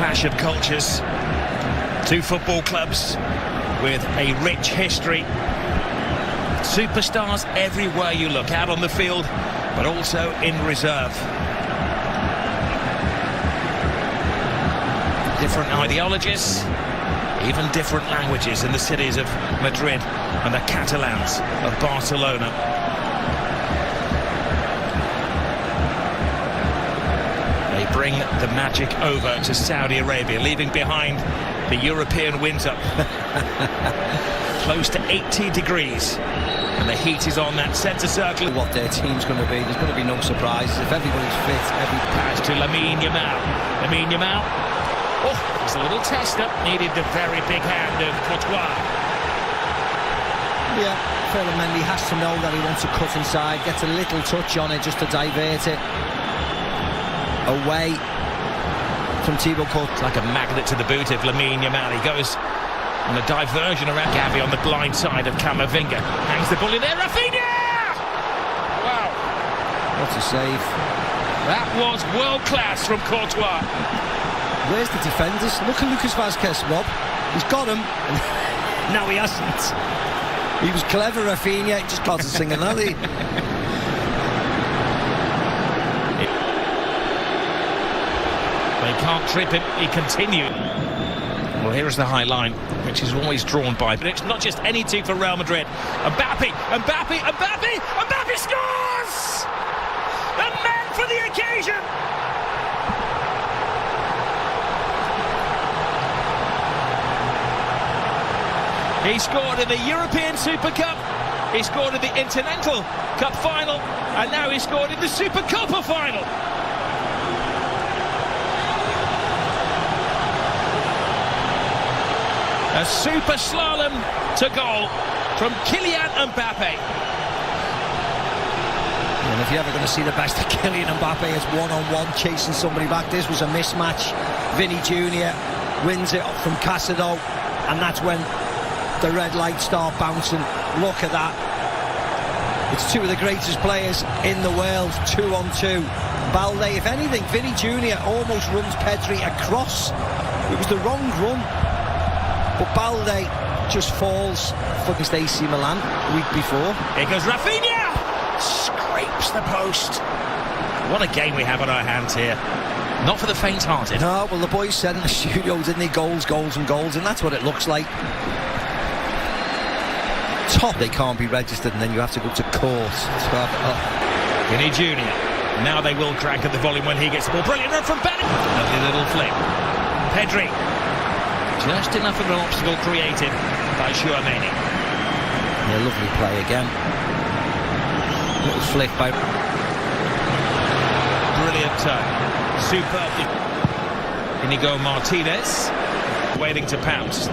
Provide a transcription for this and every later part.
clash of cultures. Two football clubs with a rich history. Superstars everywhere you look, out on the field, but also in reserve. Different ideologies, even different languages in the cities of Madrid and the Catalans of Barcelona. They bring the magic over to Saudi Arabia, leaving behind the European winter. Close to 80 degrees. And the heat is on that centre circle. What their team's going to be, there's going to be no surprises. If everybody's fit, every pass to Lamine Yamal. Lamine Yamal. Oh, it's a little tester. Needed the very big hand of Courtois. Yeah, Mendy has to know that he wants to cut inside, gets a little touch on it just to divert it away from Thibaut Courtois. Like a magnet to the boot of Lamine Yamal. He goes on a diversion around Gavi on the blind side of Camavinga. Hangs the ball in there. Rafinha! Wow. What a save. That was world class from Courtois. Where's the defenders? Look at Lucas Vazquez, Rob. He's got him. No, he hasn't. He was clever, Rafinha. He just got to sing another. They can't trip him. He continued. Well, here is the high line, which is always drawn by. But it's not just any two for Real Madrid. Mbappe scores! The man for the occasion! He scored in the European Super Cup, he scored in the Intercontinental Cup final, and now he scored in the Super Copa final. A super slalom to goal from Kylian Mbappe. And if you're ever going to see the best of Kylian Mbappe, it's one-on-one chasing somebody back. This was a mismatch. Vinny Jr. wins it up from Casado, and that's when the red lights start bouncing. Look at that. It's two of the greatest players in the world, 2-on-2. Balde, if anything, Vinny Jr. almost runs Pedri across. It was the wrong run. But Balde just falls for his AC Milan the week before. Here goes Rafinha! Scrapes the post. What a game we have on our hands here. Not for the faint-hearted. No, well, the boys said in the studio, didn't they? Goals, goals and goals, and that's what it looks like. Top, they can't be registered, and then you have to go to court. Vinny Jr. Now they will crank at the volume when he gets the ball. Brilliant run from Bennett. Lovely little flick. Pedri. Just enough of an obstacle created by Chouameni. Yeah, lovely play again. Little flick by... Brilliant turn. Superb. Inigo Martinez waiting to pounce.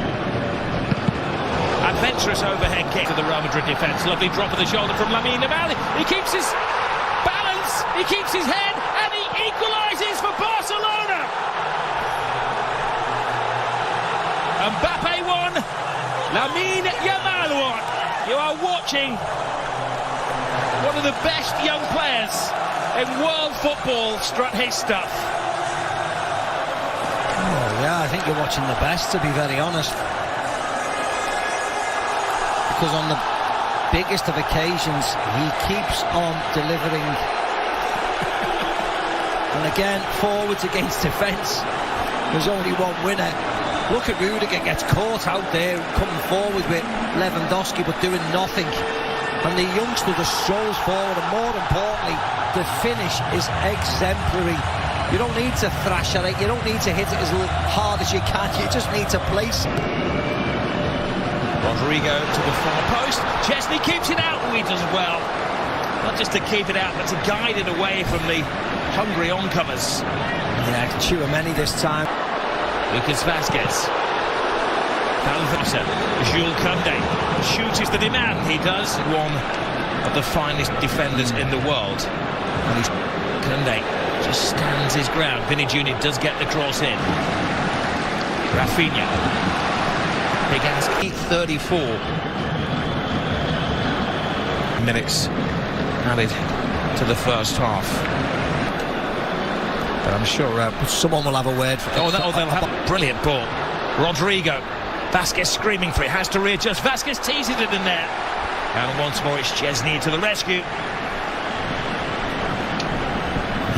Adventurous overhead kick to the Real Madrid defence. Lovely drop of the shoulder from Lamine Yamal. He keeps his balance, he keeps his head, and he equalises for Barcelona. Mbappe won, Lamine Yamal won. You are watching one of the best young players in world football strut his stuff. Oh, yeah, I think you're watching the best, to be very honest. Because on the biggest of occasions, he keeps on delivering. And again, forwards against defence. There's only one winner. Look at Rudiger, gets caught out there, coming forward with Lewandowski, but doing nothing. And the youngster just strolls forward, and more importantly, the finish is exemplary. You don't need to thrash at it, you don't need to hit it as hard as you can, you just need to place it. Rodrigo to the far post. Chesney keeps it out. Oh, he does well. Not just to keep it out, but to guide it away from the hungry oncomers. Yeah, Chouameni this time. Lucas Vazquez. Valverde. Jules Koundé shoots the demand. He does. One of the finest defenders in the world. And he's Koundé just stands his ground. Vinny Jr. does get the cross in. Rafinha. Big ass. 34 minutes added to the first half. But I'm sure someone will have a word for they'll have a brilliant ball. Rodrigo. Vasquez screaming for it, has to readjust. Vasquez teases it in there. And once more it's Chesney to the rescue.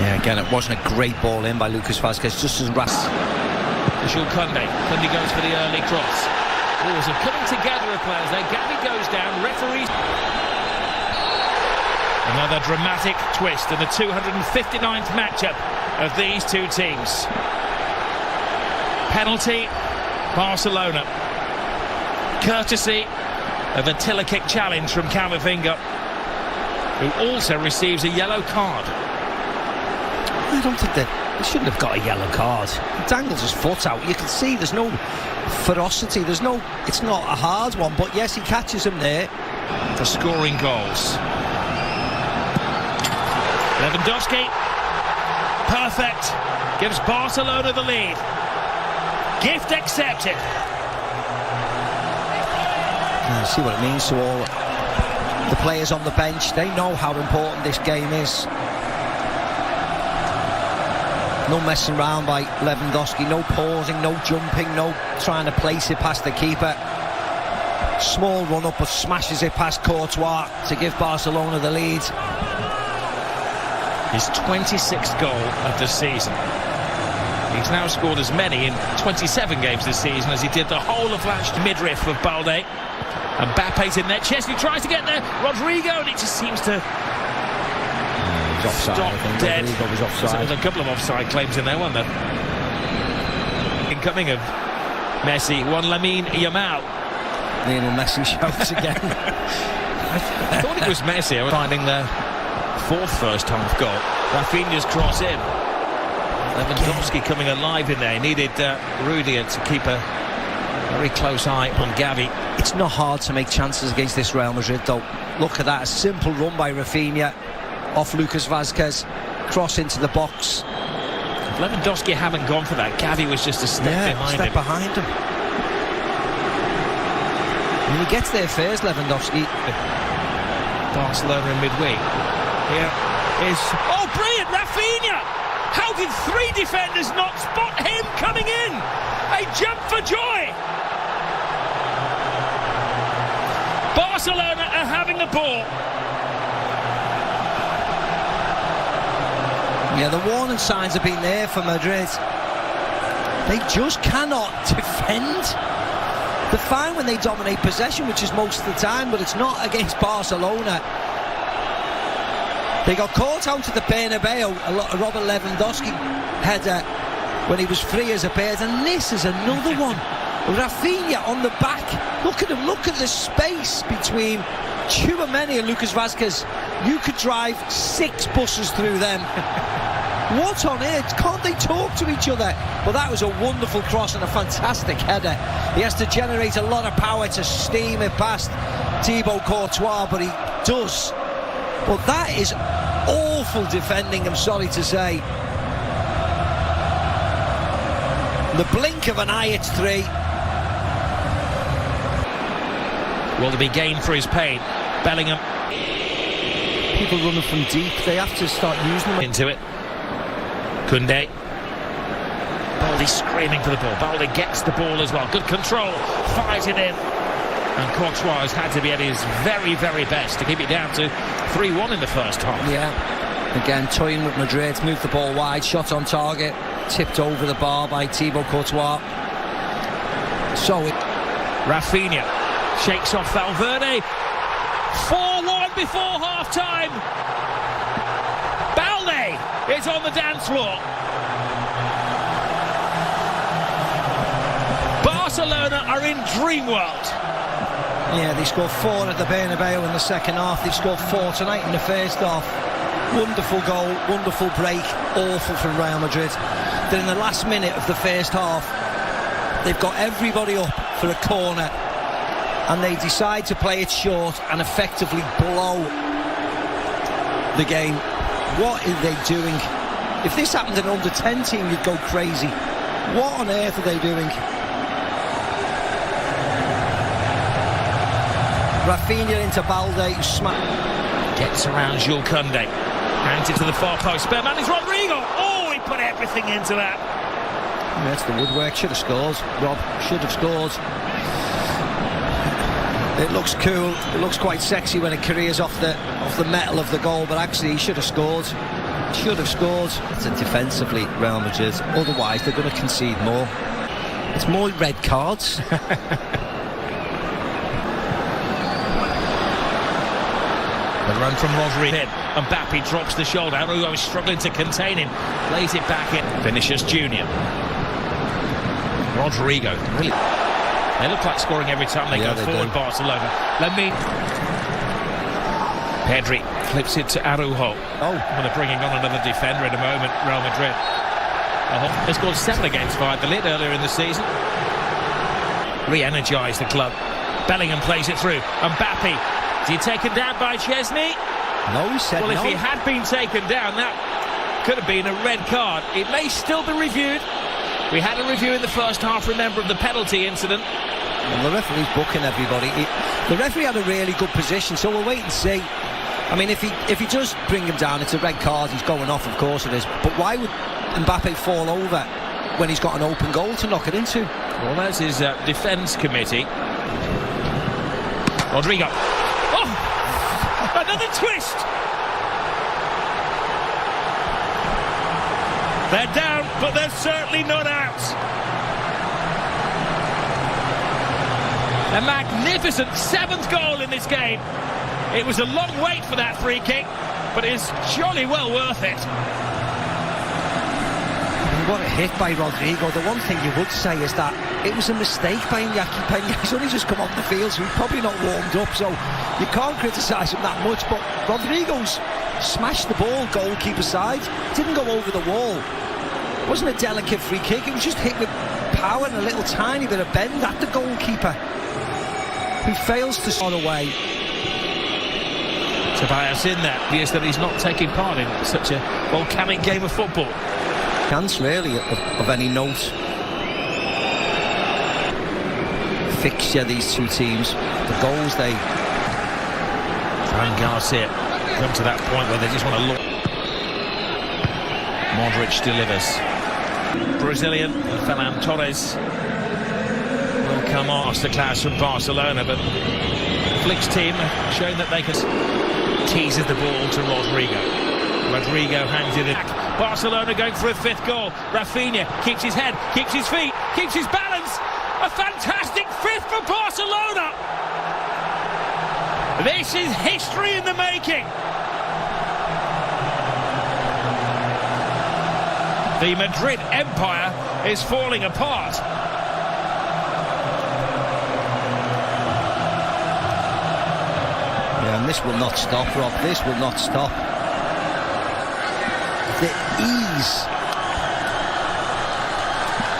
Yeah, again, it wasn't a great ball in by Lucas Vasquez, just as Jules Koundé. Koundé goes for the early cross. Oh, so coming together of players there. Gavi goes down, referees. Another dramatic twist in the 259th matchup of these two teams. Penalty, Barcelona. Courtesy of a Tiller kick challenge from Camavinga, who also receives a yellow card. I don't think he shouldn't have got a yellow card. He dangles his foot out. You can see there's no ferocity. It's not a hard one, but yes, he catches him there. For scoring goals. Lewandowski, perfect, gives Barcelona the lead. Gift accepted. See what it means to all the players on the bench. They know how important this game is. No messing around by Lewandowski, no pausing, no jumping, no trying to place it past the keeper. Small run up, but smashes it past Courtois to give Barcelona the lead. His 26th goal of the season. He's now scored as many in 27 games this season as he did the whole of last midriff of Balde. And Mbappe's in there. Chesney tries to get there. Rodrigo, and it just seems to he's offside, stop dead. Was offside. There's a couple of offside claims in there, weren't there? Incoming of Messi, one Lamine Yamal. Lionel Messi shouts again. I thought it was Messi. I was finding the fourth first half goal. Rafinha's cross in. Lewandowski coming alive in there. He needed Rudiger to keep a very close eye on Gavi. It's not hard to make chances against this Real Madrid, though. Look at that, a simple run by Rafinha off Lucas Vasquez, cross into the box. If Lewandowski hadn't gone for that, Gavi was just a step behind him. And he gets there first, Lewandowski. Barcelona in midweek. Here is... Oh, brilliant! Rafinha! How did three defenders not spot him coming in? A jump for joy! Barcelona are having the ball. Yeah, the warning signs have been there for Madrid. They just cannot defend. They're fine when they dominate possession, which is most of the time, but it's not against Barcelona. They got caught out at the Bernabeu, a Robert Lewandowski header when he was free as a bird, and this is another one. Rafinha on the back. Look at him, look at the space between Tchouaméni and Lucas Vasquez. You could drive 6 buses through them. What on earth? Can't they talk to each other? Well, that was a wonderful cross and a fantastic header. He has to generate a lot of power to steam it past Thibaut Courtois, but he does. Well, that is awful defending, I'm sorry to say. The blink of an eye, it's 3. Will there be gain for his pain? Bellingham. People running from deep, they have to start using them. Into it. Koundé. Balde screaming for the ball. Balde gets the ball as well. Good control. Fires it in. And Courtois has had to be at his very, very best to keep it down to 3-1 in the first half. Yeah. Again, toying with Madrid. Moved the ball wide. Shot on target. Tipped over the bar by Thibaut Courtois. So Rafinha shakes off Valverde. 4-1 before half-time. Balde is on the dance floor. Barcelona are in dream world. Yeah, they scored 4 at the Bernabeu in the second half. They've scored 4 tonight in the first half. Wonderful goal, wonderful break. Awful from Real Madrid. Then in the last minute of the first half, they've got everybody up for a corner, and they decide to play it short and effectively blow the game. What are they doing? If this happened in an under-10 team, you'd go crazy. What on earth are they doing? Rafinha into Balde, who gets around Jules Koundé. Hands it to the far post. Spare man is Rodrigo. Oh, he put everything into that. That's the woodwork. Should have scored, Rob. Should have scored. It looks cool. It looks quite sexy when it careers off the metal of the goal, but actually he should have scored. Should have scored. It's defensively Real Madrid. Otherwise, they're going to concede more. It's more red cards. The run from Rodri. Mbappe drops the shoulder. Arujo is struggling to contain him. Lays it back in. Vinicius Junior. Rodrigo. Really. They look like scoring every time they go forward, do. Barcelona. Pedri flips it to Arujo. Oh. Well, they're bringing on another defender in a moment, Real Madrid. They scored 7 against Valladolid earlier in the season. Re-energised the club. Bellingham plays it through. Mbappe. Is he taken down by Chesney? No, he said well, no. If he had been taken down, that could have been a red card. It may still be reviewed. We had a review in the first half, remember, of the penalty incident. Well, the referee's booking everybody. The referee had a really good position, so we'll wait and see. I mean, if he does bring him down, it's a red card. He's going off, of course it is. But why would Mbappe fall over when he's got an open goal to knock it into? Well, that's his defence committee. Rodrigo. Oh! Another twist! They're down, but they're certainly not out. A magnificent 7th goal in this game. It was a long wait for that free kick, but it's surely well worth it. What a hit by Rodrigo. The one thing you would say is that it was a mistake by Iñaki Peña. He's only just come off the field, so he's probably not warmed up, so you can't criticise him that much. But Rodrigo's smashed the ball goalkeeper side. Didn't go over the wall. It wasn't a delicate free kick. It was just hit with power and a little tiny bit of bend at the goalkeeper, who fails to score away. Tobias in there, is that he's not taking part in such a volcanic game of football. Chance really of any note. Fixture, these two teams. The goals they... And Garcia come to that point where they just want to look. Modric delivers. Brazilian Ferran Torres will come on. Masterclass from Barcelona, but Flick's team showing that they can teases the ball to Rodrigo. Rodrigo hangs it in. Barcelona going for a 5th goal. Rafinha keeps his head, keeps his feet, keeps his balance. A fantastic 5th for Barcelona. This is history in the making. The Madrid empire is falling apart. Yeah, and this will not stop, Rob. This will not stop. The ease.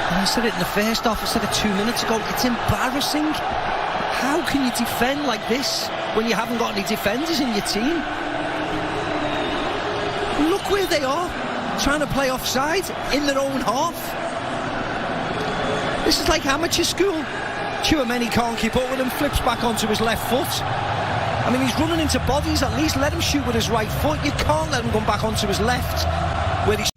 And I said it in the first half, I said it 2 minutes ago. It's embarrassing. How can you defend like this when you haven't got any defenders in your team? Look where they are, trying to play offside in their own half. This is like amateur school. Tchouaméni can't keep up with him, flips back onto his left foot. I mean, he's running into bodies. At least let him shoot with his right foot. You can't let him come back onto his left, where he's